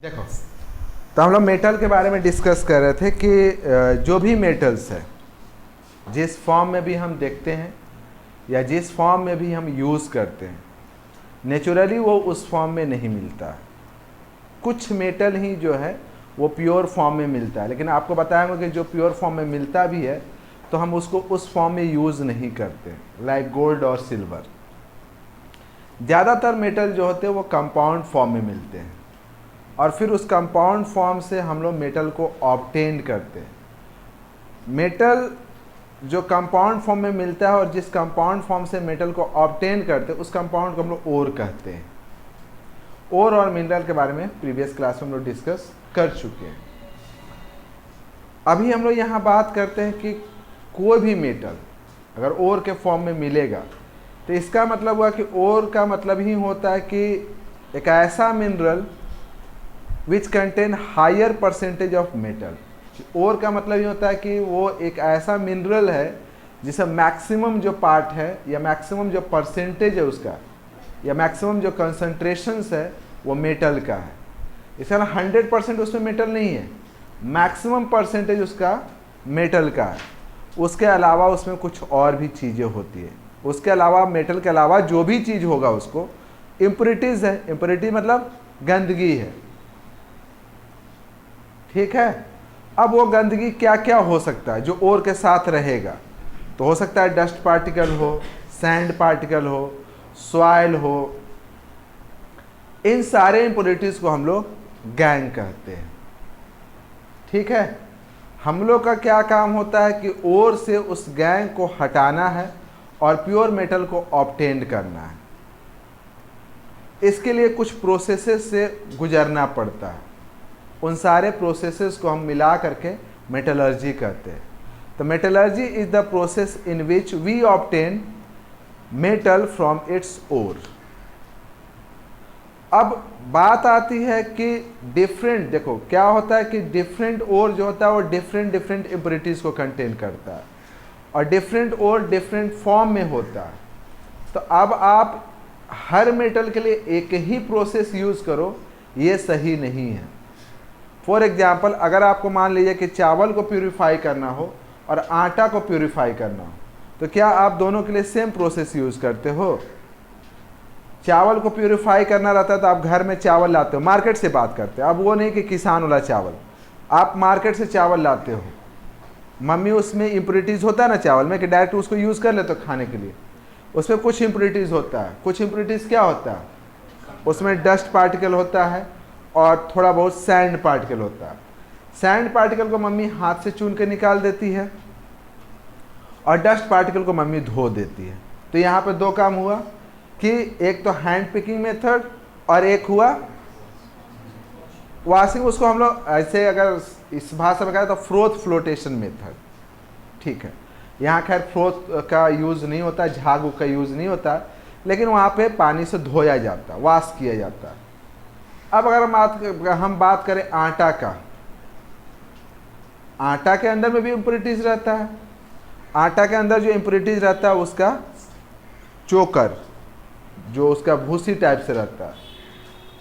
देखो, तो हम लोग मेटल के बारे में डिस्कस कर रहे थे कि जो भी मेटल्स है जिस फॉर्म में भी हम देखते हैं या जिस फॉर्म में भी हम यूज़ करते हैं नेचुरली वो उस फॉर्म में नहीं मिलता है। कुछ मेटल ही जो है वो प्योर फॉर्म में मिलता है, लेकिन आपको बताएंगे कि जो प्योर फॉर्म में मिलता भी है तो हम उसको उस फॉर्म में यूज़ नहीं करते, लाइक गोल्ड और सिल्वर। ज़्यादातर मेटल जो होते हैं वो कंपाउंड फॉर्म में मिलते हैं और फिर उस कंपाउंड फॉर्म से हम लोग मेटल को ऑब्टेन करते हैं। मेटल जो कंपाउंड फॉर्म में मिलता है और जिस कंपाउंड फॉर्म से मेटल को ऑब्टेन करते हैं उस कंपाउंड को हम लोग ओर कहते हैं। ओर और मिनरल के बारे में प्रीवियस क्लास में हम लोग डिस्कस कर चुके हैं। अभी हम लोग यहाँ बात करते हैं कि कोई भी मेटल अगर ओर के फॉर्म में मिलेगा तो इसका मतलब हुआ कि ओर का मतलब ही होता है कि एक ऐसा mineral which contain higher percentage of metal. Ore का मतलब ये होता है कि वो एक ऐसा मिनरल है जिसमें मैक्सिमम जो पार्ट है या मैक्सिमम जो परसेंटेज है उसका या मैक्सिमम जो कंसंट्रेशंस है वो मेटल का है। इसका 100% उसमें मेटल नहीं है, मैक्सिमम परसेंटेज उसका मेटल का है। उसके अलावा उसमें कुछ और भी चीज़ें होती है। उसके अलावा मेटल के अलावा जो भी चीज़ होगा उसको इम्प्योरिटीज़ है। इम्प्योरिटी मतलब गंदगी है, ठीक है। अब वो गंदगी क्या क्या हो सकता है जो ओर के साथ रहेगा? तो हो सकता है डस्ट पार्टिकल हो, सैंड पार्टिकल हो, सॉइल हो। इन सारे इम्प्योरिटीज़ को हम लोग गैंग कहते हैं, ठीक है। हम लोग का क्या काम होता है कि ओर से उस गैंग को हटाना है और प्योर मेटल को ऑब्टेन करना है। इसके लिए कुछ प्रोसेसेस से गुजरना पड़ता है। उन सारे प्रोसेसेस को हम मिला करके मेटलर्जी कहते हैं। तो metallurgy is the process in which we obtain metal from its ore. अब बात आती है कि डिफरेंट, देखो क्या होता है कि डिफरेंट ओर जो होता है वो डिफरेंट इम्प्योरिटीज़ को कंटेन करता है और डिफरेंट ओर डिफरेंट फॉर्म में होता है। तो अब आप हर मेटल के लिए एक ही प्रोसेस यूज़ करो, ये सही नहीं है। फॉर एग्जाम्पल, अगर आपको मान लीजिए कि चावल को प्यूरिफाई करना हो और आटा को प्यूरिफाई करना हो तो क्या आप दोनों के लिए सेम प्रोसेस यूज़ करते हो? चावल को प्यूरिफाई करना रहता है तो आप घर में चावल लाते हो, मार्केट से बात करते हो। अब वो नहीं कि किसान वाला चावल, आप मार्केट से चावल लाते हो। मम्मी उसमें इम्प्योरिटीज़ होता है ना चावल में कि डायरेक्ट उसको यूज़ कर लेते हो खाने के लिए। उसमें कुछ इम्प्योरिटीज़ होता है। कुछ इम्प्योरिटीज़ क्या होता है? उसमें डस्ट पार्टिकल होता है और थोड़ा बहुत सैंड पार्टिकल होता है। सैंड पार्टिकल को मम्मी हाथ से चुन के निकाल देती है और डस्ट पार्टिकल को मम्मी धो देती है। तो यहाँ पे दो काम हुआ कि एक तो हैंड पिकिंग मेथड और एक हुआ वॉशिंग। उसको हम लोग ऐसे अगर इस भाषा में कहें तो फ्रोथ फ्लोटेशन मेथड, ठीक है। यहाँ खैर फ्रोथ का यूज़ नहीं होता, झाग का यूज़ नहीं होता, लेकिन वहाँ पे पानी से धोया जाता है, वॉश किया जाता है। अब अगर हम बात करें आटा का, आटा के अंदर में भी इम्प्योरिटीज़ रहता है। आटा के अंदर जो इम्प्योरिटीज़ रहता है उसका चोकर, जो उसका भूसी टाइप से रहता है,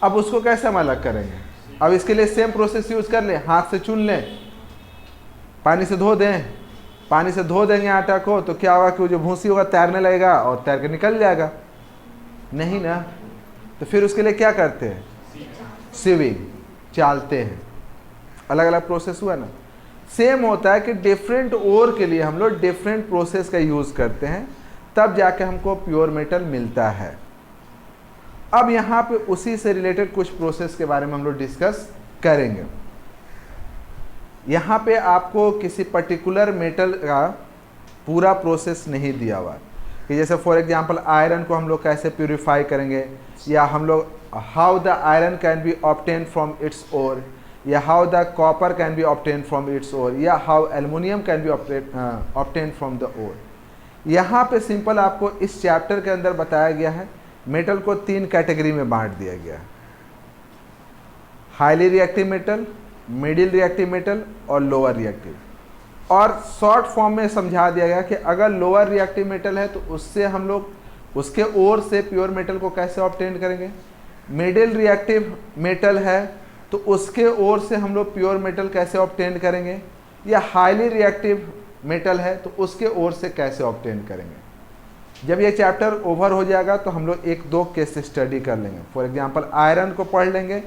अब उसको कैसे हम अलग करेंगे? अब इसके लिए सेम प्रोसेस यूज़ कर लें, हाथ से चुन लें, पानी से धो दें। पानी से धो देंगे आटा को तो क्या होगा कि वो जो भूसी होगा तैरने लगेगा और तैर के निकल जाएगा, नहीं ना। तो फिर उसके लिए क्या करते हैं? सीविंग, चालते हैं। अलग अलग प्रोसेस हुआ ना। सेम होता है कि डिफरेंट ओर के लिए हम लोग डिफरेंट प्रोसेस का यूज़ करते हैं, तब जाके हमको प्योर मेटल मिलता है। अब यहाँ पे उसी से रिलेटेड कुछ प्रोसेस के बारे में हम लोग डिस्कस करेंगे। यहाँ पे आपको किसी पर्टिकुलर मेटल का पूरा प्रोसेस नहीं दिया हुआ कि जैसे फॉर एग्जांपल आयरन को हम लोग कैसे प्यूरिफाई करेंगे, या हम लोग how the iron can be obtain from its ore, या how the copper can be obtain from its ore, या how aluminium can be obtain from the ore. यहाँ पे सिंपल आपको इस चैप्टर के अंदर बताया गया है मेटल को 3 कैटेगरी में बांट दिया गया है, highly reactive metal, middle reactive metal और लोअर रिएक्टिव। और शॉर्ट फॉर्म में समझा दिया गया कि अगर लोअर रिएक्टिव मेटल है तो उससे हम लोग उसके ओर से प्योर मेटल को कैसे ऑब्टेन करेंगे। मिडिल रिएक्टिव मेटल है तो उसके ओर से हम लोग प्योर मेटल कैसे ऑब्टेन करेंगे, या हाईली रिएक्टिव मेटल है तो उसके ओर से कैसे ऑब्टेन करेंगे। जब ये चैप्टर ओवर हो जाएगा तो हम लोग एक दो केस स्टडी कर लेंगे। फॉर एग्जांपल आयरन को पढ़ लेंगे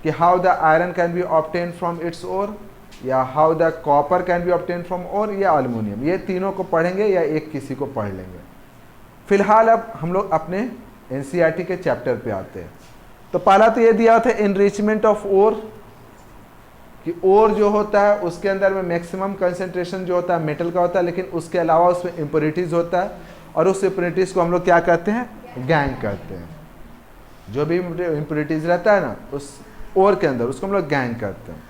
कि how the iron can be obtain from its ore, या how the copper can be obtain from ore, या एल्युमिनियम। ये तीनों को पढ़ेंगे या एक किसी को पढ़ लेंगे। फिलहाल अब हम लोग अपने एनसीईआरटी के चैप्टर पे आते हैं। तो पहला तो ये दिया था एनरिचमेंट ऑफ ओर, कि ओर जो होता है उसके अंदर में मैक्सिमम कंसंट्रेशन जो होता है मेटल का होता है, लेकिन उसके अलावा उसमें इम्प्योरिटीज होता है, और उस इम्प्योरिटीज को हम लोग क्या कहते हैं, गैंग कहते हैं। जो भी इम्प्योरिटीज रहता है ना उस ओर के अंदर, उसको हम लोग गैंग कहते हैं।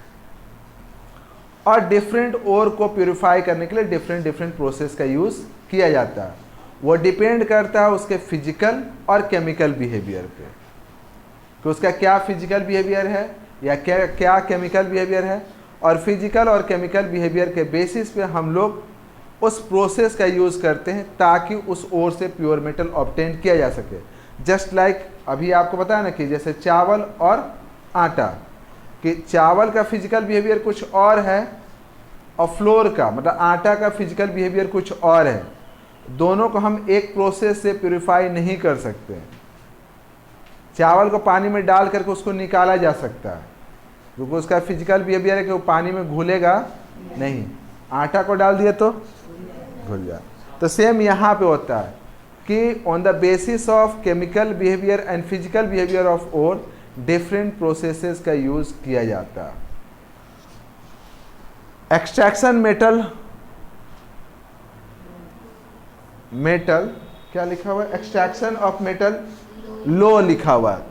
और डिफरेंट ओर को प्यूरिफाई करने के लिए डिफरेंट प्रोसेस का यूज किया जाता है। वो डिपेंड करता है उसके फिजिकल और केमिकल बिहेवियर पे, कि उसका क्या फिजिकल बिहेवियर है या क्या केमिकल बिहेवियर है, और फिजिकल और केमिकल बिहेवियर के बेसिस पे हम लोग उस प्रोसेस का यूज़ करते हैं ताकि उस ओर से प्योर मेटल ऑब्टेन किया जा सके। जस्ट लाइक अभी आपको बताया ना कि जैसे चावल और आटा, कि चावल का फिजिकल बिहेवियर कुछ और है और फ्लोर का मतलब आटा का फिजिकल बिहेवियर कुछ और है। दोनों को हम एक प्रोसेस से प्यूरिफाई नहीं कर सकते। चावल को पानी में डाल करके उसको निकाला जा सकता है, क्योंकि उसका फिजिकल बिहेवियर है कि वो पानी में घुलेगा नहीं। आटा को डाल दिया तो घुल जाए। तो सेम यहाँ पे होता है कि on the basis of chemical behaviour and physical behaviour of ore different processes का यूज किया जाता है। एक्सट्रैक्शन मेटल क्या लिखा हुआ है, एक्सट्रैक्शन ऑफ मेटल लो लिखा हुआ है,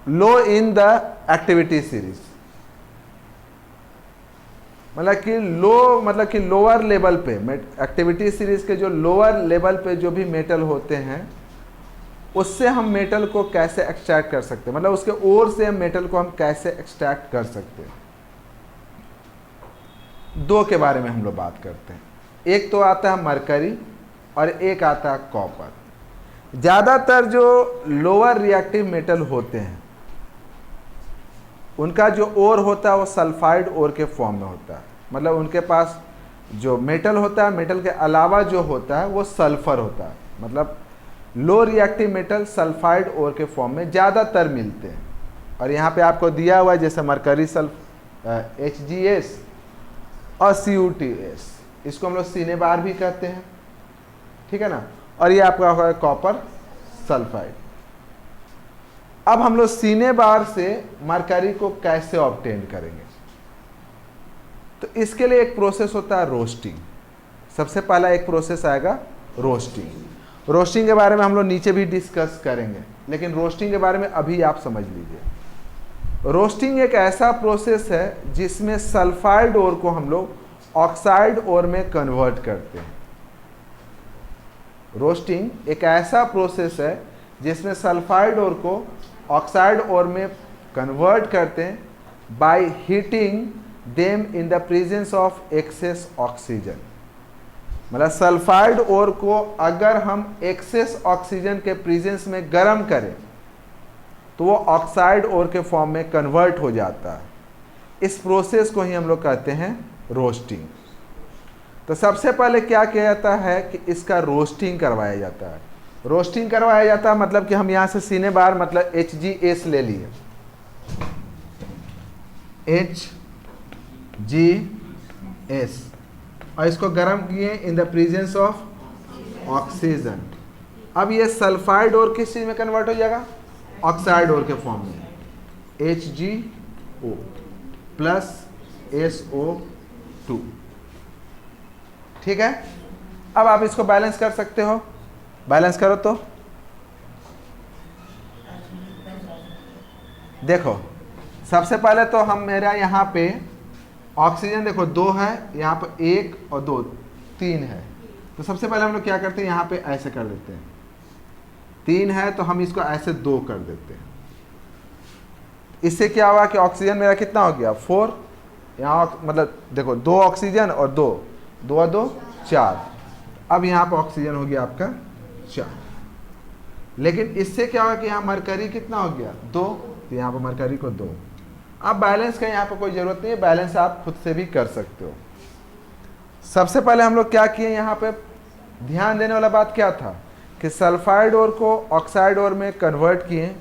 लो इन द एक्टिविटी सीरीज। मतलब कि लो मतलब कि लोअर लेवल पे, एक्टिविटी सीरीज के जो लोअर लेवल पे जो भी मेटल होते हैं उससे हम मेटल को कैसे एक्सट्रैक्ट कर सकते हैं, मतलब उसके ओर से मेटल को हम कैसे एक्सट्रैक्ट कर सकते हैं। दो के बारे में हम लोग बात करते हैं। एक तो आता है मरकरी और एक आता है कॉपर। ज़्यादातर जो लोअर रिएक्टिव मेटल होते हैं उनका जो ओर होता है वो सल्फाइड ओर के फॉर्म में होता है। मतलब उनके पास जो मेटल होता है, मेटल के अलावा जो होता है वो सल्फर होता है। मतलब लो रिएक्टिव मेटल सल्फाइड ओर के फॉर्म में ज़्यादातर मिलते हैं। और यहाँ पे आपको दिया हुआ है जैसे मरकरी HgS और CuTS, इसको हम लोग सीने बार भी कहते हैं, ठीक है ना। और ये आपका होगा कॉपर सल्फाइड। अब हम लोग सीने बार से मरकरी को कैसे ऑब्टेन करेंगे, तो इसके लिए एक प्रोसेस होता है रोस्टिंग। सबसे पहला एक प्रोसेस आएगा रोस्टिंग। रोस्टिंग के बारे में हम लोग नीचे भी डिस्कस करेंगे, लेकिन रोस्टिंग के बारे में अभी आप समझ लीजिए। रोस्टिंग एक ऐसा प्रोसेस है जिसमें सल्फाइड ओर को हम लोग ऑक्साइड ओर में कन्वर्ट करते हैं। रोस्टिंग एक ऐसा प्रोसेस है जिसमें सल्फाइड ओर को ऑक्साइड ओर में कन्वर्ट करते हैं by heating them in the presence of excess oxygen. मतलब सल्फाइड ओर को अगर हम एक्सेस ऑक्सीजन के प्रेजेंस में गर्म करें तो वो ऑक्साइड ओर के फॉर्म में कन्वर्ट हो जाता है। इस प्रोसेस को ही हम लोग कहते हैं रोस्टिंग। तो सबसे पहले क्या किया जाता है कि इसका रोस्टिंग करवाया जाता है। रोस्टिंग करवाया जाता है मतलब कि हम यहाँ से सीने बार मतलब HgS ले लिए, HgS, और इसको गर्म किए in the presence of oxygen. अब ये सल्फाइड और किस चीज़ में कन्वर्ट हो जाएगा, ऑक्साइड और के फॉर्म में, HgO प्लस SO2। ठीक है। अब आप इसको बैलेंस कर सकते हो, बैलेंस करो तो देखो सबसे पहले तो हम मेरा यहाँ पे ऑक्सीजन देखो 2 है, यहाँ पे 1 और 2 3 है। तो सबसे पहले हम लोग क्या करते हैं, यहाँ पे ऐसे कर देते हैं, 3 है तो हम इसको ऐसे 2 कर देते हैं। इससे क्या हुआ कि ऑक्सीजन मेरा कितना हो गया 4, यहाँ मतलब देखो 2 ऑक्सीजन और 2 और 2 4। अब यहाँ पर ऑक्सीजन हो गया आपका 4, लेकिन इससे क्या हुआ कि यहाँ मरकरी कितना हो गया 2, तो यहाँ पर मरकरी को 2। आप बैलेंस का यहाँ पे कोई ज़रूरत नहीं है, बैलेंस आप खुद से भी कर सकते हो। सबसे पहले हम लोग क्या किए, यहाँ पे ध्यान देने वाला बात क्या था कि सल्फाइड ओर को ऑक्साइड ओर में कन्वर्ट किए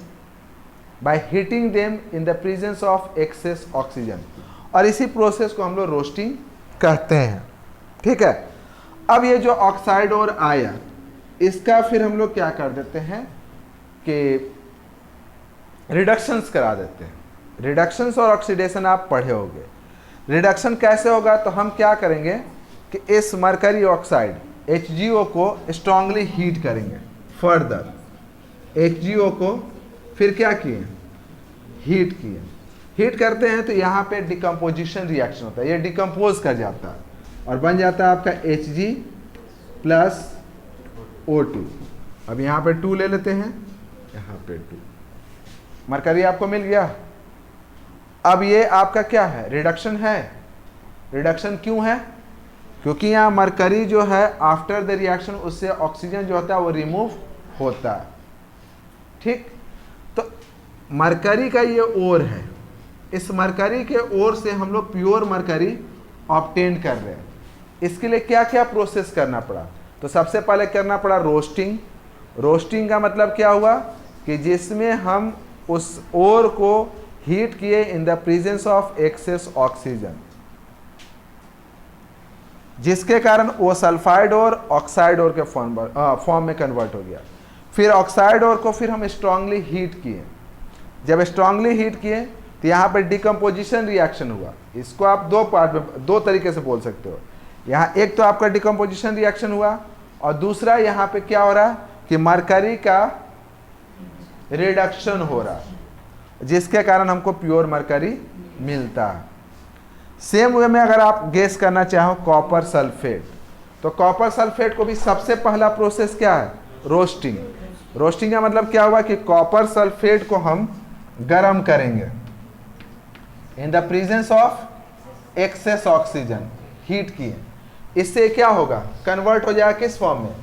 by heating them in the presence of excess oxygen, और इसी प्रोसेस को हम लोग रोस्टिंग कहते हैं। ठीक है, अब ये जो ऑक्साइड ओर आया, इसका फिर हम लोग क्या कर देते हैं कि रिडक्शंस करा देते हैं। रिडक्शंस और ऑक्सीडेशन आप पढ़े होंगे। रिडक्शन कैसे होगा, तो हम क्या करेंगे कि इस मरकरी ऑक्साइड HgO को स्ट्रांगली हीट करेंगे। फर्दर HgO को फिर क्या किए, हीट किए। हीट करते हैं तो यहाँ पे डिकम्पोजिशन रिएक्शन होता है, ये डिकम्पोज कर जाता है और बन जाता है आपका Hg प्लस O2। अब यहाँ पे 2 ले लेते हैं, यहाँ पे 2 मरकरी आपको मिल गया। अब ये आपका क्या है, रिडक्शन है। रिडक्शन क्यों है, क्योंकि यहाँ मरकरी जो है आफ्टर द रिएक्शन उससे ऑक्सीजन जो होता है वो रिमूव होता है। ठीक, तो मरकरी का ये ओर है, इस मरकरी के ओर से हम लोग प्योर मरकरी ऑब्टेन कर रहे हैं। इसके लिए क्या क्या प्रोसेस करना पड़ा, तो सबसे पहले करना पड़ा रोस्टिंग। रोस्टिंग का मतलब क्या हुआ कि जिसमें हम उस ओर को हीट किए in the presence of excess oxygen, जिसके कारण वो सल्फाइड और ऑक्साइड ओर के फॉर्म में कन्वर्ट हो गया। फिर ऑक्साइड ओर को फिर हम स्ट्रांगली हीट किए। जब स्ट्रांगली हीट किए तो यहाँ पर डिकम्पोजिशन रिएक्शन हुआ। इसको आप दो पार्ट में, दो तरीके से बोल सकते हो। यहाँ एक तो आपका डिकम्पोजिशन रिएक्शन हुआ और दूसरा यहाँ पे क्या हो रहा है कि मरकरी का रिडक्शन हो रहा है, जिसके कारण हमको प्योर मरकरी मिलता है। सेम वे में अगर आप गेस करना चाहो कॉपर सल्फेट, तो कॉपर सल्फेट को भी सबसे पहला प्रोसेस क्या है, रोस्टिंग। रोस्टिंग का मतलब क्या हुआ कि कॉपर सल्फेट को हम गर्म करेंगे in the presence of excess oxygen, heat किए। इससे क्या होगा, कन्वर्ट हो जाएगा किस फॉर्म में,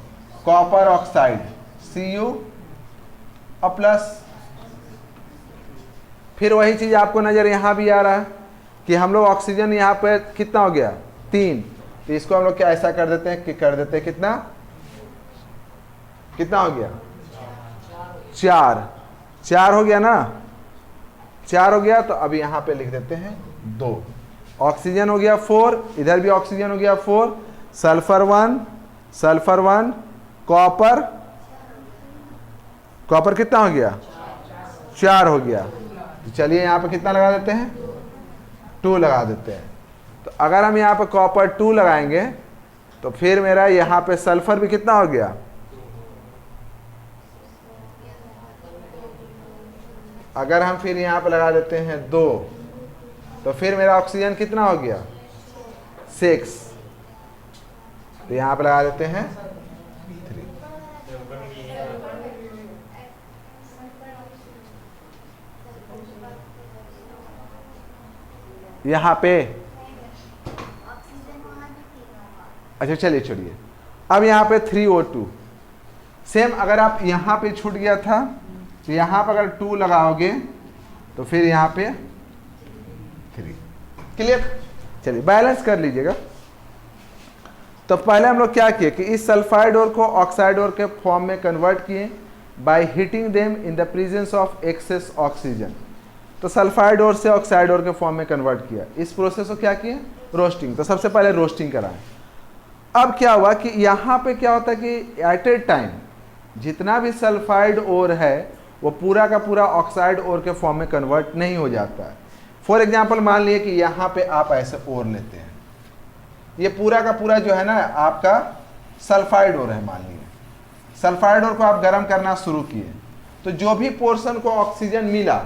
कॉपर ऑक्साइड Cu और प्लस। फिर वही चीज आपको नजर यहां भी आ रहा है कि हम लोग ऑक्सीजन यहाँ पे कितना हो गया, 3, तो इसको हम लोग क्या ऐसा कर देते हैं कि कर देते हैं कितना, कितना हो गया, 4 हो गया ना, 4 हो गया। तो अब यहाँ पे लिख देते हैं 2। ऑक्सीजन हो गया 4, इधर भी ऑक्सीजन हो गया 4, सल्फर 1, कॉपर कितना हो गया, 4 हो गया। तो चलिए यहाँ पे कितना लगा देते हैं, 2 लगा देते हैं। तो अगर हम यहाँ पे कॉपर 2 लगाएंगे तो फिर मेरा यहाँ पे सल्फर भी कितना हो गया, अगर हम फिर यहाँ पे लगा देते हैं 2, तो फिर मेरा ऑक्सीजन कितना हो गया, 6। तो यहाँ पे लगा देते हैं 3। यहाँ पे अच्छा चलिए छोड़िए। अब यहाँ पे 3O2 सेम, अगर आप यहाँ पे छूट गया था तो यहाँ पर अगर 2 लगाओगे तो फिर यहाँ पे 3। क्लियर, चलिए बैलेंस कर लीजिएगा। तो पहले हम लोग क्या किए कि इस सल्फाइड ओर को ऑक्साइड ओर के फॉर्म में कन्वर्ट किए by heating them in the presence of excess oxygen. तो सल्फाइड ओर से ऑक्साइड ओर के फॉर्म में कन्वर्ट किया। इस प्रोसेस को क्या किए, रोस्टिंग। तो सबसे पहले रोस्टिंग कराएं। अब क्या हुआ कि यहाँ पे क्या होता है कि एट ए टाइम जितना भी सल्फाइड ओर है वो पूरा का पूरा ऑक्साइड ओर के फॉर्म में कन्वर्ट नहीं हो जाता है। फॉर एग्जांपल मान लिए कि यहाँ पे आप ऐसे ओर लेते हैं, ये पूरा का पूरा जो है ना आपका सल्फाइड ओर है। मान लिए सल्फाइड ओर को आप गर्म करना शुरू किए, तो जो भी पोर्शन को ऑक्सीजन मिला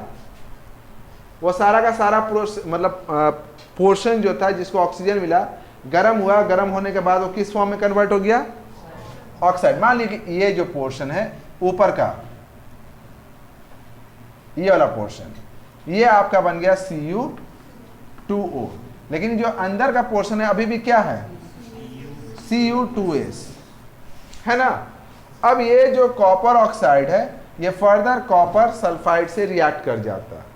वो सारा का सारा मतलब पोर्शन जो था जिसको ऑक्सीजन मिला गर्म हुआ। गर्म होने के बाद वो किस फॉर्म में कन्वर्ट हो गया, ऑक्साइड। मान लीजिए कि ये जो पोर्शन है ऊपर का, ये वाला पोर्शन, ये आपका बन गया Cu2O, लेकिन जो अंदर का पोर्शन है अभी भी क्या है, Cu2S, है ना। अब ये जो कॉपर ऑक्साइड है ये फर्दर कॉपर सल्फाइड से रिएक्ट कर जाता है।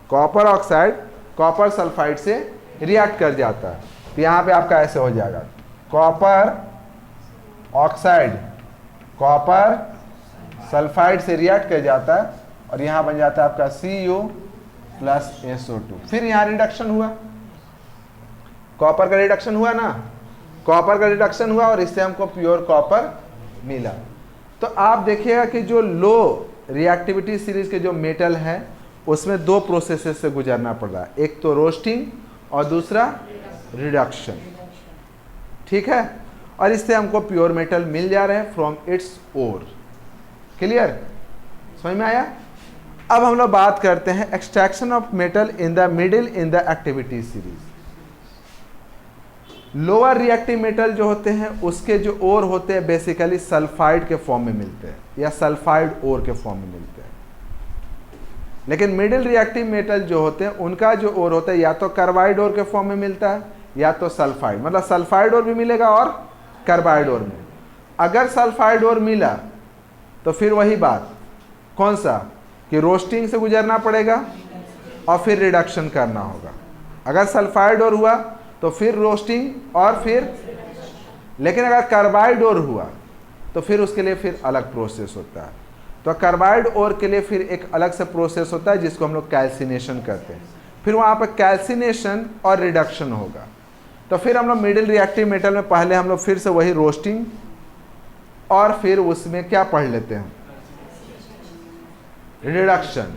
कॉपर ऑक्साइड कॉपर सल्फाइड से रिएक्ट कर जाता है। तो यहाँ पे आपका ऐसे हो जाएगा, कॉपर ऑक्साइड कॉपर सल्फाइड से रिएक्ट कर जाता है और यहाँ बन जाता है आपका Cu प्लस SO2। फिर यहाँ रिडक्शन हुआ, कॉपर का रिडक्शन हुआ ना, कॉपर का रिडक्शन हुआ और इससे हमको प्योर कॉपर मिला। तो आप देखिएगा कि जो लो रिएक्टिविटी सीरीज के जो मेटल है उसमें दो प्रोसेसेस से गुजरना पड़ रहा है, एक तो रोस्टिंग और दूसरा रिडक्शन, ठीक है। और इससे हमको प्योर मेटल मिल जा रहे हैं फ्रॉम इट्स ओर। क्लियर, समझ में आया। अब हम लोग बात करते हैं extraction of metal in the middle in the activity series. Lower reactive metal जो होते हैं उसके जो ओर होते हैं बेसिकली सल्फाइड के फॉर्म में मिलते हैं या सल्फाइड ओर के फॉर्म में मिलते हैं। लेकिन मिडिल रिएक्टिव मेटल जो होते हैं उनका जो ओर होता है या तो कार्बाइड ओर के फॉर्म में मिलता है या तो सल्फाइड, मतलब सल्फाइड ओर भी मिलेगा और कार्बाइड ओर में। अगर सल्फाइड ओर मिला तो फिर वही बात, कौन सा, कि रोस्टिंग से गुजरना पड़ेगा और फिर रिडक्शन करना होगा। अगर सल्फाइड ओर हुआ तो फिर रोस्टिंग और फिर, लेकिन अगर कार्बाइड ओर हुआ तो फिर उसके लिए फिर अलग प्रोसेस होता है। तो कार्बाइड ओर के लिए फिर एक अलग से प्रोसेस होता है जिसको हम लोग कैल्सिनेशन करते हैं। फिर वहाँ पर कैल्सिनेशन और रिडक्शन होगा। तो फिर हम लोग मिडिल रिएक्टिव मेटल में पहले हम लोग फिर से वही रोस्टिंग और फिर उसमें क्या पढ़ लेते हैं, रिडक्शन।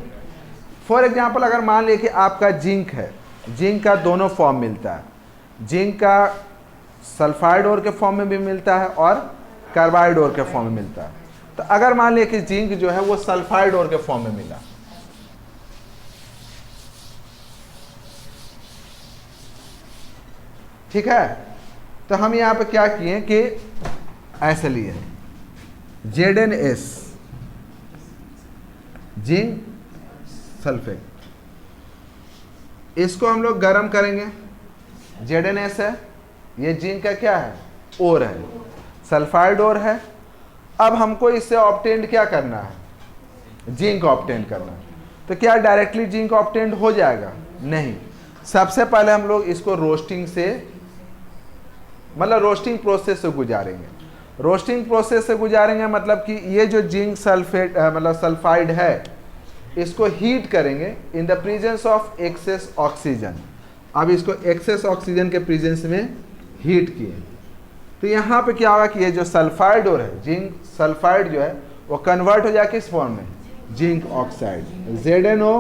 फॉर एग्जाम्पल अगर मान लिया कि आपका जिंक है, जिंक का दोनों फॉर्म मिलता है, जिंक का सल्फाइड ओर के फॉर्म में भी मिलता है और कार्बाइड ओर के फॉर्म में मिलता है। तो अगर मान लिया कि जिंक जो है वो सल्फाइड ओर के फॉर्म में मिला, ठीक है, तो हम यहां पे क्या किए कि ऐसे लिए ZnS जिंक सल्फेट, इसको हम लोग गर्म करेंगे। ZnS है, ये जिंक का क्या है, ओर है, सल्फाइड ओर है। अब हमको इससे ऑब्टेंड क्या करना है, जिंक ऑब्टेंड करना है। तो क्या डायरेक्टली जिंक ऑब्टेंड हो जाएगा, नहीं। सबसे पहले हम लोग इसको रोस्टिंग से, मतलब रोस्टिंग प्रोसेस से गुजारेंगे। रोस्टिंग प्रोसेस से गुजारेंगे मतलब कि ये जो जिंक सल्फेट मतलब सल्फाइड है इसको हीट करेंगे in the presence of excess oxygen. अब इसको एक्सेस ऑक्सीजन के प्रेजेंस में हीट किए तो यहाँ पे क्या होगा कि ये जो सल्फाइड ओर है, जिंक सल्फाइड जो है वो कन्वर्ट हो जाए किस फॉर्म में, zinc oxide, ZnO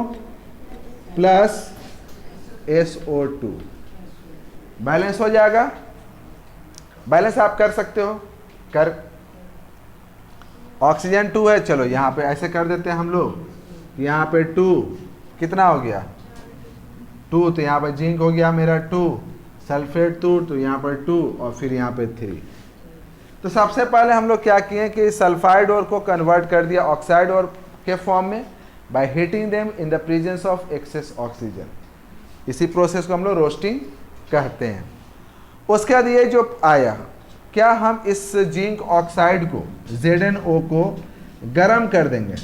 plus SO2। Balance हो जाएगा। बैलेंस आप कर सकते हो, कर ऑक्सीजन 2 है, चलो यहाँ पे ऐसे कर देते हैं हम लोग, यहाँ पे 2 कितना हो गया 2, तो यहाँ पे जिंक हो गया मेरा 2, सल्फेट 2 तो यहाँ पर 2 और फिर यहाँ पे 3। तो सबसे पहले हम लोग क्या किए कि सल्फाइड ओर को कन्वर्ट कर दिया ऑक्साइड ओर के फॉर्म में by heating them in the presence of excess oxygen. इसी प्रोसेस को हम लोग रोस्टिंग कहते हैं। उसके बाद ये जो आया, क्या हम इस जिंक ऑक्साइड को ZnO को गर्म कर देंगे,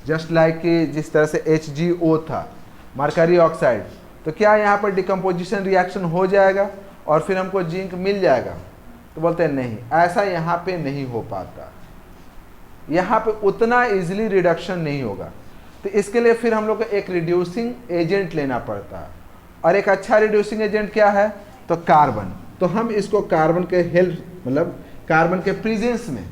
जस्ट लाइक कि जिस तरह से HgO था मरकरी ऑक्साइड, तो क्या यहाँ पर डिकम्पोजिशन रिएक्शन हो जाएगा और फिर हमको जिंक मिल जाएगा? तो बोलते हैं नहीं, ऐसा यहाँ पे नहीं हो पाता, यहाँ पे उतना इजीली रिडक्शन नहीं होगा। तो इसके लिए फिर हम लोग को एक रिड्यूसिंग एजेंट लेना पड़ता है, और एक अच्छा रिड्यूसिंग एजेंट क्या है, तो कार्बन। तो हम इसको कार्बन के हेल्प, मतलब कार्बन के प्रेजेंस में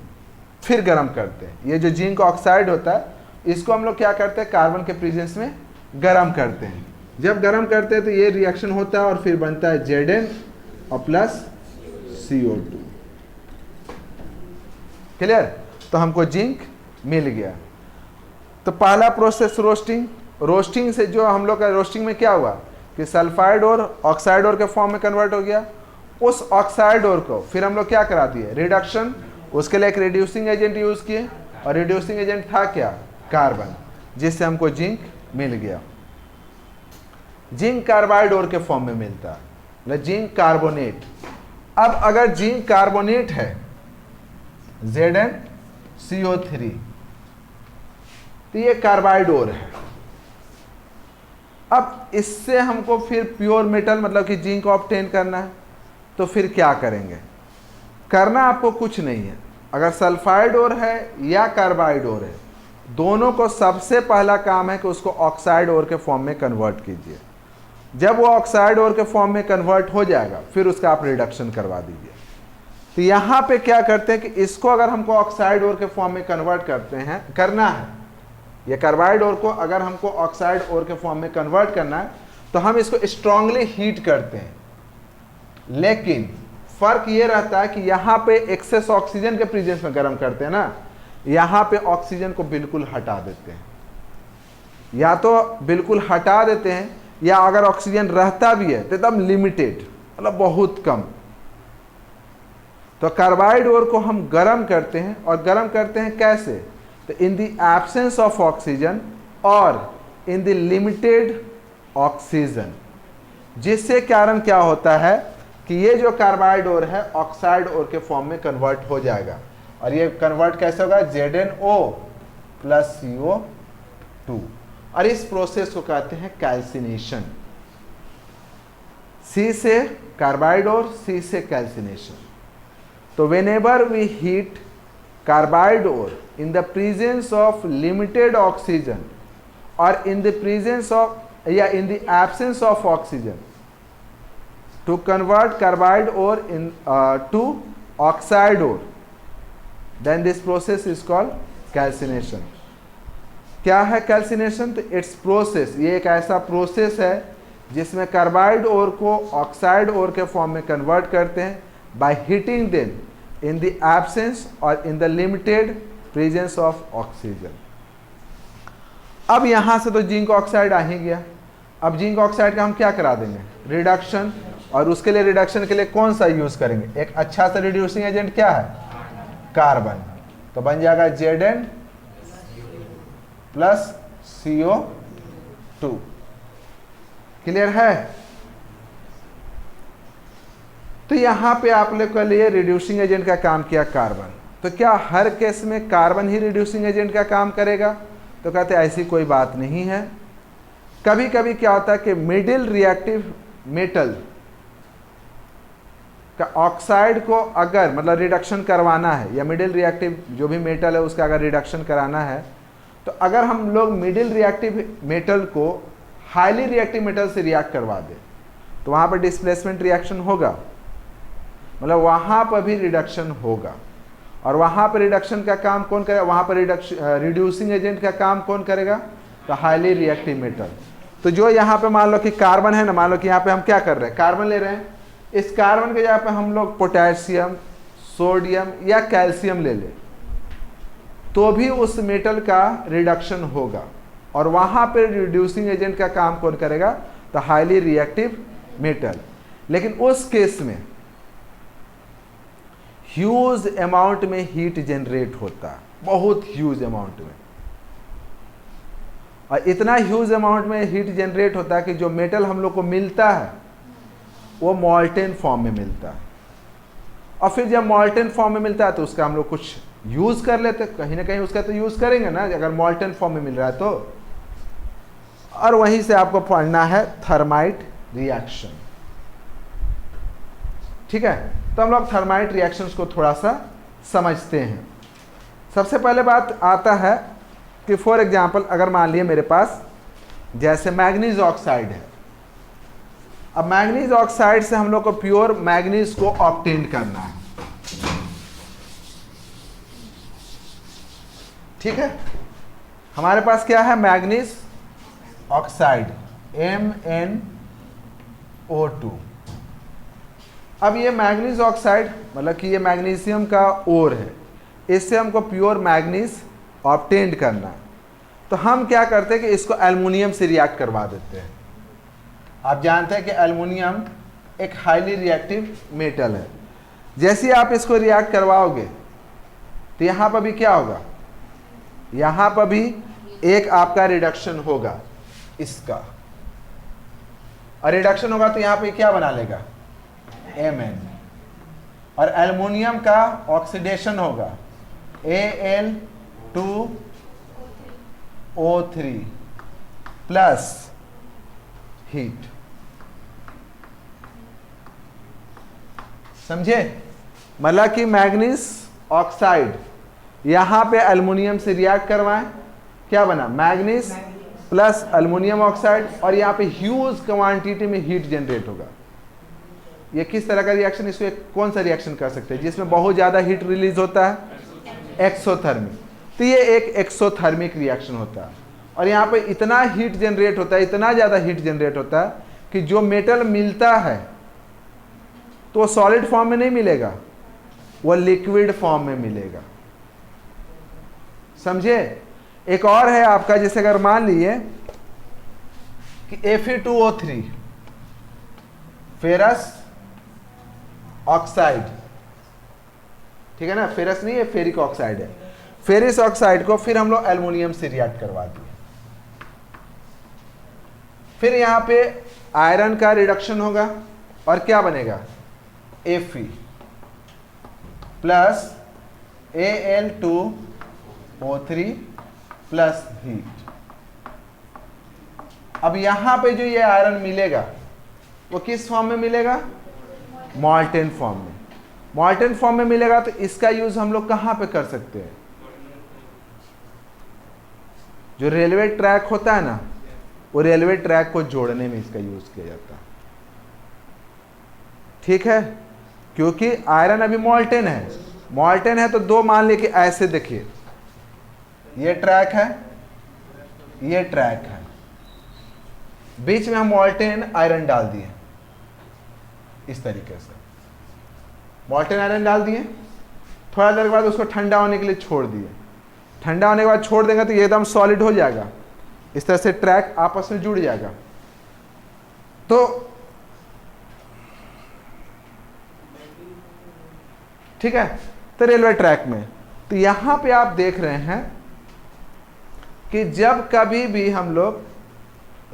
फिर गर्म करते हैं। ये जो जिंक ऑक्साइड होता है इसको हम लोग क्या करते हैं, कार्बन के प्रेजेंस में गर्म करते हैं। जब गर्म करते हैं तो ये रिएक्शन होता है और फिर बनता है Zn और प्लस CO2। क्लियर? तो हमको जिंक मिल गया। तो पहला प्रोसेस रोस्टिंग, रोस्टिंग से जो हम लोग का रोस्टिंग में क्या हुआ कि सल्फाइड और ऑक्साइड और के फॉर्म में कन्वर्ट हो गया। उस ऑक्साइड और को फिर हम लोग क्या करा दिए, रिडक्शन। उसके लिए एक रिड्यूसिंग एजेंट यूज किए, और रिड्यूसिंग एजेंट था क्या, कार्बन, जिससे हमको जिंक मिल गया। जिंक कार्बाइड और के फॉर्म में मिलता है, मतलब जिंक कार्बोनेट। अब अगर जिंक कार्बोनेट है ZnCO3, तो ये कार्बाइड और है। अब इससे हमको फिर प्योर मेटल मतलब कि जिंक ऑब्टेन करना है, तो फिर क्या करेंगे? करना आपको कुछ नहीं है। अगर सल्फाइड ओर है या कार्बाइड ओर है, दोनों को सबसे पहला काम है कि उसको ऑक्साइड ओर के फॉर्म में कन्वर्ट कीजिए। जब वो ऑक्साइड ओर के फॉर्म में कन्वर्ट हो जाएगा, फिर उसका आप रिडक्शन करवा दीजिए। तो यहाँ पे क्या करते हैं कि इसको अगर हमको ऑक्साइड ओर के फॉर्म में कन्वर्ट करना है, ये कार्बाइड ओर को अगर हमको ऑक्साइड ओर के फॉर्म में कन्वर्ट करना है, तो हम इसको स्ट्रांगली हीट करते हैं। लेकिन फर्क ये रहता है कि यहाँ पे एक्सेस ऑक्सीजन के प्रेजेंस में गर्म करते हैं ना, यहाँ पे ऑक्सीजन को बिल्कुल हटा देते हैं। या तो बिल्कुल हटा देते हैं, या अगर ऑक्सीजन रहता भी है तो एकदम लिमिटेड, मतलब बहुत कम। तो कार्बाइड ओर को हम गर्म करते हैं, और गर्म करते हैं कैसे? तो in the absence of oxygen और इन द लिमिटेड ऑक्सीजन, जिससे कारण क्या होता है कि ये जो कार्बाइड ओर है ऑक्साइड ओर के फॉर्म में कन्वर्ट हो जाएगा। और ये कन्वर्ट कैसे होगा? ZnO plus CO2। और इस प्रोसेस को कहते हैं कैल्सिनेशन। C से कार्बाइड ओर, C से कैल्सिनेशन। तो whenever we heat carbide ore in the presence of limited oxygen or in the presence of in the absence of oxygen, to convert carbide ore to oxide ore, then this process is called calcination. क्या है calcination? तो it's process, ये एक ऐसा process है जिसमें carbide ओर को oxide ओर के फॉर्म में कन्वर्ट करते हैं by heating them in the absence or in the limited presence of oxygen. अब यहाँ से तो जिंक ऑक्साइड आ ही गया। अब जिंक ऑक्साइड का हम क्या करा देंगे? रिडक्शन। और उसके लिए रिडक्शन के लिए कौन सा यूज करेंगे? एक अच्छा सा रिड्यूसिंग एजेंट क्या है? कार्बन। तो बन जाएगा Zn प्लस CO2। क्लियर है? तो यहां पे आप लोग के लिए रिड्यूसिंग एजेंट का काम किया कार्बन। तो क्या हर केस में कार्बन ही रिड्यूसिंग एजेंट का काम करेगा? तो कहते हैं ऐसी कोई बात नहीं है। कभी कभी क्या होता है कि मिडिल रिएक्टिव मेटल का ऑक्साइड को अगर मतलब रिडक्शन करवाना है, या मिडिल रिएक्टिव जो भी मेटल है उसका अगर रिडक्शन कराना है, तो अगर हम लोग मिडिल रिएक्टिव मेटल को हाईली रिएक्टिव मेटल से रिएक्ट करवा दें, तो वहाँ पर डिस्प्लेसमेंट रिएक्शन होगा, मतलब वहाँ पर भी रिडक्शन होगा। और वहाँ पर रिडक्शन का काम कौन करेगा? वहाँ पर रिड्यूसिंग एजेंट का काम कौन करेगा? तो हाईली रिएक्टिव मेटल। तो जो यहाँ पे मान लो कि कार्बन है ना, मान लो कि यहाँ पे हम क्या कर रहे हैं? कार्बन ले रहे हैं। इस कार्बन के जगह पे हम लोग पोटेशियम, सोडियम या कैल्शियम ले लें, तो भी उस मेटल का रिडक्शन होगा। और वहाँ पर रिड्यूसिंग एजेंट का काम कौन करेगा? तो हाईली रिएक्टिव मेटल। लेकिन उस केस में ह्यूज अमाउंट में हीट जनरेट होता है, बहुत ह्यूज अमाउंट में। और इतना ह्यूज अमाउंट में हीट जनरेट होता है कि जो मेटल हम लोग को मिलता है वो मॉल्टेन फॉर्म में मिलता है। और फिर जब मॉल्टेन फॉर्म में मिलता है तो उसका हम लोग कुछ यूज कर लेते हैं, कहीं ना कहीं उसका तो यूज करेंगे ना, अगर मॉल्टेन फॉर्म में मिल रहा है तो। और वहीं से आपको पढ़ना है थर्माइट रिएक्शन। ठीक है, तो हम लोग थर्माइट रिएक्शंस को थोड़ा सा समझते हैं। सबसे पहले बात आता है कि फॉर एग्जांपल अगर मान लिए मेरे पास जैसे मैग्नीज ऑक्साइड है। अब मैग्नीज ऑक्साइड से हम लोग को प्योर मैग्नीज को ऑब्टेन करना है। ठीक है, हमारे पास क्या है? Manganese oxide MnO2। अब ये मैग्नीज ऑक्साइड मतलब कि ये मैग्नीशियम का ओर है, इससे हमको प्योर मैग्नीज ऑब्टेन करना है। तो हम क्या करते हैं कि इसको एल्युमिनियम से रिएक्ट करवा देते हैं। आप जानते हैं कि एल्युमिनियम एक हाईली रिएक्टिव मेटल है। जैसे ही आप इसको रिएक्ट करवाओगे तो यहाँ पर भी क्या होगा? यहाँ पर भी एक आपका रिडक्शन होगा इसका, और रिडक्शन होगा तो यहाँ पे क्या बना लेगा? Mn। और एल्युमिनियम का ऑक्सीडेशन होगा Al2O3 प्लस हीट। समझे? मतलब कि मैग्नीज ऑक्साइड यहां पे एल्युमिनियम से रिएक्ट करवाएं, क्या बना? मैग्नीज प्लस एल्युमिनियम ऑक्साइड, और यहाँ पे ह्यूज क्वांटिटी में हीट जनरेट होगा। ये किस तरह का रिएक्शन, इसको कौन सा रिएक्शन कर सकते हैं जिसमें बहुत ज़्यादा हीट रिलीज होता है? एक्सोथर्मिक। तो ये एक एक्सोथर्मिक रिएक्शन होता है, और यहाँ पे इतना हीट जनरेट होता है, इतना ज़्यादा हीट जनरेट होता है कि जो मेटल मिलता है तो वो सॉलिड फॉर्म में नहीं मिलेगा, वो लिक्विड फॉर्म में मिलेगा। समझे? एक और है आपका, जैसे अगर मान लीजिए कि Fe2O3 फेरस ऑक्साइड, ठीक है ना, फेरस नहीं है, फेरिक ऑक्साइड है। फेरिस ऑक्साइड को फिर हम लोग एल्युमिनियम से रिएक्ट करवा दिए, फिर यहां पे आयरन का रिडक्शन होगा और क्या बनेगा? Fe plus Al2O3 plus heat. अब यहां पे जो ये आयरन मिलेगा वो किस फॉर्म में मिलेगा? मॉल्टेन फॉर्म में। मॉल्टेन फॉर्म में मिलेगा तो इसका यूज हम लोग कहां पे कर सकते हैं? जो रेलवे ट्रैक होता है ना, वो रेलवे ट्रैक को जोड़ने में इसका यूज किया जाता है। ठीक है? क्योंकि आयरन अभी मॉल्टेन है, मॉल्टेन है तो दो मान ली कि ऐसे देखिए, ये ट्रैक है, ये ट्रैक है, बीच में हम मॉल्टेन आयरन डाल दिए, इस तरीके से मॉल्टेन आयरन डाल दिए। थोड़ा देर के बाद उसको ठंडा होने के लिए छोड़ दिए, ठंडा होने के बाद छोड़ देंगे तो ये एकदम सॉलिड हो जाएगा, इस तरह से ट्रैक आपस में जुड़ जाएगा। तो ठीक है, तो रेलवे ट्रैक में तो यहां पे आप देख रहे हैं कि जब कभी भी हम लोग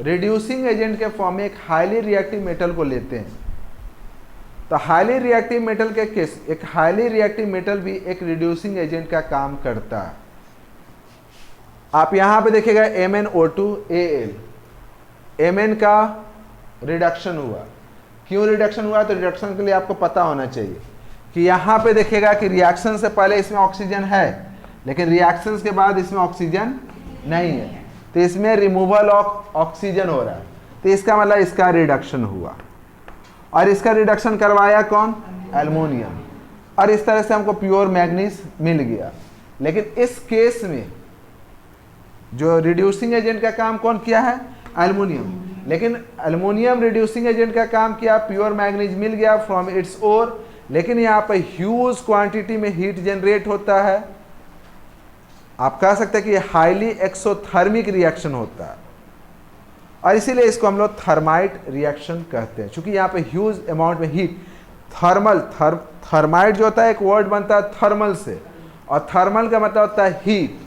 रिड्यूसिंग एजेंट के फॉर्म में एक हाईली रिएक्टिव मेटल को लेते हैं, तो हाईली रिएक्टिव मेटल के केस, एक हाईली रिएक्टिव मेटल भी एक रिड्यूसिंग एजेंट का काम करता है। आप यहां पे देखिएगा MnO2Al, Mn का रिडक्शन हुआ। क्यों रिडक्शन हुआ? तो रिडक्शन के लिए आपको पता होना चाहिए कि यहां पे देखिएगा कि रिएक्शन से पहले इसमें ऑक्सीजन है, लेकिन रिएक्शन के बाद इसमें ऑक्सीजन नहीं है, तो इसमें रिमूवल ऑफ ऑक्सीजन हो रहा है, तो इसका मतलब इसका रिडक्शन हुआ। और इसका रिडक्शन करवाया कौन? एल्युमिनियम। और इस तरह से हमको प्योर मैग्नीज मिल गया। लेकिन इस केस में जो रिड्यूसिंग एजेंट का काम कौन किया है? एल्युमिनियम। लेकिन एल्युमिनियम रिड्यूसिंग एजेंट का काम किया, प्योर मैग्नीज मिल गया फ्रॉम इट्स ओर, लेकिन यहाँ पे ह्यूज क्वांटिटी में हीट जनरेट होता है। आप कह सकते हैं कि हाईली एक्सोथर्मिक रिएक्शन होता है, और इसीलिए इसको हम लोग थर्माइट रिएक्शन कहते हैं, क्योंकि यहाँ पे ह्यूज अमाउंट में हीट, थर्माइट जो होता है एक वर्ड बनता है थर्मल से, और थर्मल का मतलब होता है हीट।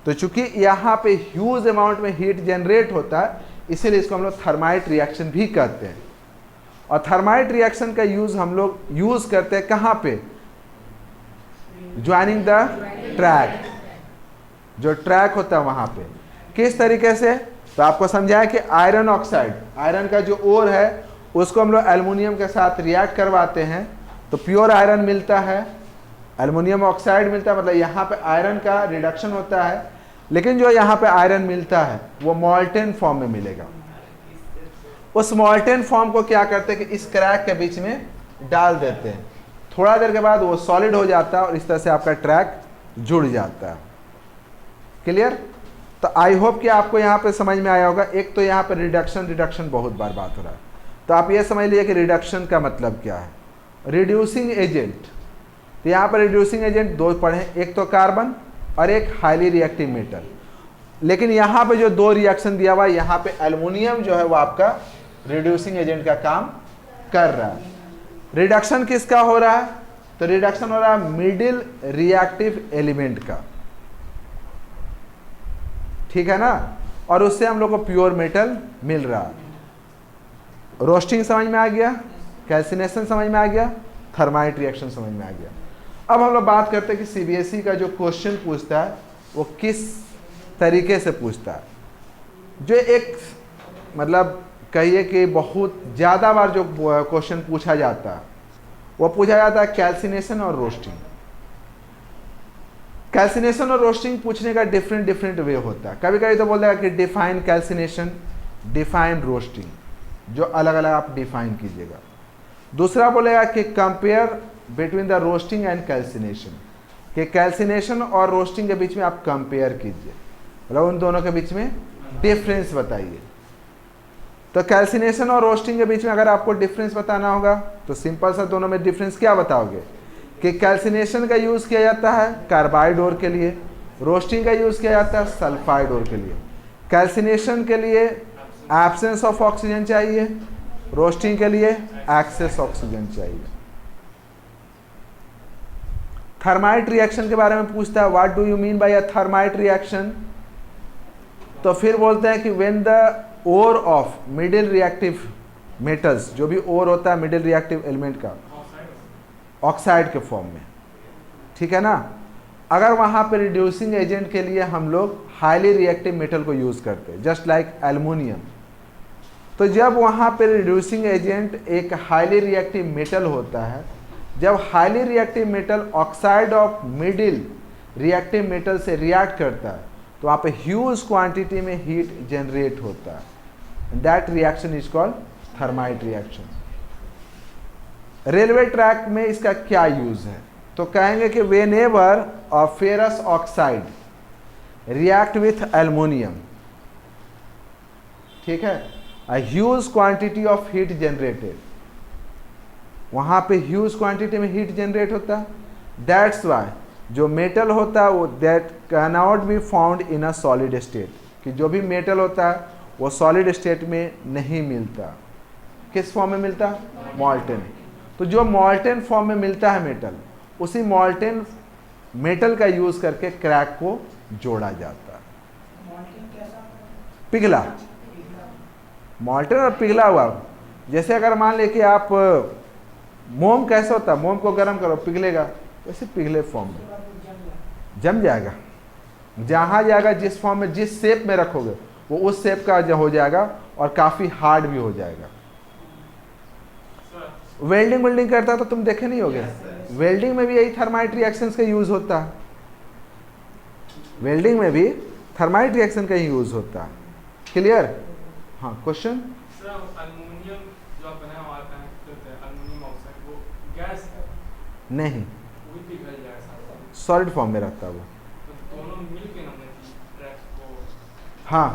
तो चूंकि यहाँ पे ह्यूज अमाउंट में हीट जनरेट होता है, इसीलिए इसको हम लोग थर्माइट रिएक्शन भी कहते हैं। और थर्माइट रिएक्शन का यूज हम लोग यूज करते हैं कहाँ पे? ज्वाइनिंग द ट्रैक, जो ट्रैक होता है वहां पे। किस तरीके से? तो आपको समझाया कि आयरन ऑक्साइड, आयरन का जो ओर है उसको हम लोग एल्युमिनियम के साथ रिएक्ट करवाते हैं तो प्योर आयरन मिलता है, एल्युमिनियम ऑक्साइड मिलता है, मतलब यहाँ पे आयरन का रिडक्शन होता है। लेकिन जो यहाँ पे आयरन मिलता है वो मॉल्टेन फॉर्म में मिलेगा। उस मॉल्टेन फॉर्म को क्या करते हैं कि इस क्रैक के बीच में डाल देते हैं, थोड़ा देर के बाद वो सॉलिड हो जाता है और इस तरह से आपका ट्रैक जुड़ जाता है। क्लियर? तो आई होप कि आपको यहाँ पे समझ में आया होगा। एक तो यहाँ पे रिडक्शन बहुत बार बात हो रहा है, तो आप ये समझ लीजिए कि रिडक्शन का मतलब क्या है। रिड्यूसिंग एजेंट, तो यहाँ पर रिड्यूसिंग एजेंट दो पढ़े, एक तो कार्बन और एक हाईली रिएक्टिव मेटल। लेकिन यहाँ पे जो दो रिएक्शन दिया हुआ है, यहाँ पे एल्युमिनियम जो है वो आपका रिड्यूसिंग एजेंट का काम कर रहा है। रिडक्शन किसका हो रहा है? तो रिडक्शन हो रहा है मिडिल रिएक्टिव एलिमेंट का, ठीक है ना, और उससे हम लोग को प्योर मेटल मिल रहा है। रोस्टिंग समझ में आ गया, कैल्सिनेशन समझ में आ गया, थर्माइट रिएक्शन समझ में आ गया। अब हम लोग बात करते हैं कि सीबीएसई का जो क्वेश्चन पूछता है वो किस तरीके से पूछता है। जो एक मतलब कहिए कि बहुत ज़्यादा बार जो क्वेश्चन पूछा जाता है वो पूछा जाता है कैल्सिनेशन और रोस्टिंग। कैल्सिनेशन और रोस्टिंग पूछने का डिफरेंट वे होता है। कभी कभी तो बोल देगा कि डिफाइन कैल्सिनेशन, डिफाइन रोस्टिंग, जो अलग अलग आप डिफाइन कीजिएगा। दूसरा बोलेगा कि compare between the roasting and calcination, कि कैल्सिनेशन और रोस्टिंग के बीच में आप कंपेयर कीजिए, मतलब उन दोनों के बीच में डिफरेंस बताइए। तो कैल्सिनेशन और रोस्टिंग के बीच में अगर आपको डिफरेंस बताना होगा तो सिंपल सा दोनों में डिफरेंस क्या बताओगे कि कैल्सिनेशन का यूज़ किया जाता है कार्बाइड ओर के लिए, रोस्टिंग का यूज़ किया जाता है सल्फाइड ओर के लिए। कैल्सिनेशन के लिए एब्सेंस ऑफ ऑक्सीजन चाहिए, रोस्टिंग के लिए एक्सेस ऑक्सीजन चाहिए। थर्माइट रिएक्शन के बारे में पूछता है, what do you mean by a thermite reaction? तो फिर बोलते हैं कि when the ore of middle reactive metals, जो भी ओर होता है मिडिल रिएक्टिव एलिमेंट का, ऑक्साइड के फॉर्म में, ठीक है ना। अगर वहाँ पे रिड्यूसिंग एजेंट के लिए हम लोग हाईली रिएक्टिव मेटल को यूज़ करते हैं, जस्ट लाइक एल्युमिनियम, तो जब वहाँ पे रिड्यूसिंग एजेंट एक हाईली रिएक्टिव मेटल होता है, जब highly reactive metal oxide of middle reactive metal से रिएक्ट करता है तो वहाँ पे ह्यूज क्वांटिटी में हीट जनरेट होता है। That reaction is called thermite reaction. Railway track में इसका क्या यूज है? तो कहेंगे कि whenever a ferrous oxide react with aluminium, ठीक है, a huge quantity of heat generated, वहां पे ह्यूज क्वांटिटी में हीट जनरेट होता है। दैट्स वाई जो मेटल होता है वो that can not be found in a solid state, कि जो भी मेटल होता है वो सॉलिड स्टेट में नहीं मिलता। किस फॉर्म में मिलता है? मॉल्टेन। तो जो मॉल्टेन फॉर्म में मिलता है मेटल, उसी मॉल्टेन मेटल का यूज करके क्रैक को जोड़ा जाता है। पिघला, मॉल्टेन और पिघला हुआ। जैसे अगर मान ले कि आप मोम कैसे होता है, मोम को गर्म करो पिघलेगा, वैसे पिघले फॉर्म में जम जाएगा। जहाँ जाएगा जिस फॉर्म में, जिस शेप में रखोगे वो उस शेप का हो जाएगा और काफ़ी हार्ड भी हो जाएगा। वेल्डिंग करता है तो तुम देखे नहीं होगे, वेल्डिंग में भी यही थर्माइट रिएक्शंस का यूज़ होता है। वेल्डिंग में भी थर्माइट रिएक्शन का ही यूज़ होता है। क्लियर? हाँ, क्वेश्चन? एल्युमिनियम जो आप बनाया हुआ है, एल्युमिनियम ऑक्साइड, वो गैस है? नहीं, वो भी पिघल जाएगा, सॉलिड फॉर्म में रहता है वो। तो दोनों मिलके हमने ट्रैक को, हाँ,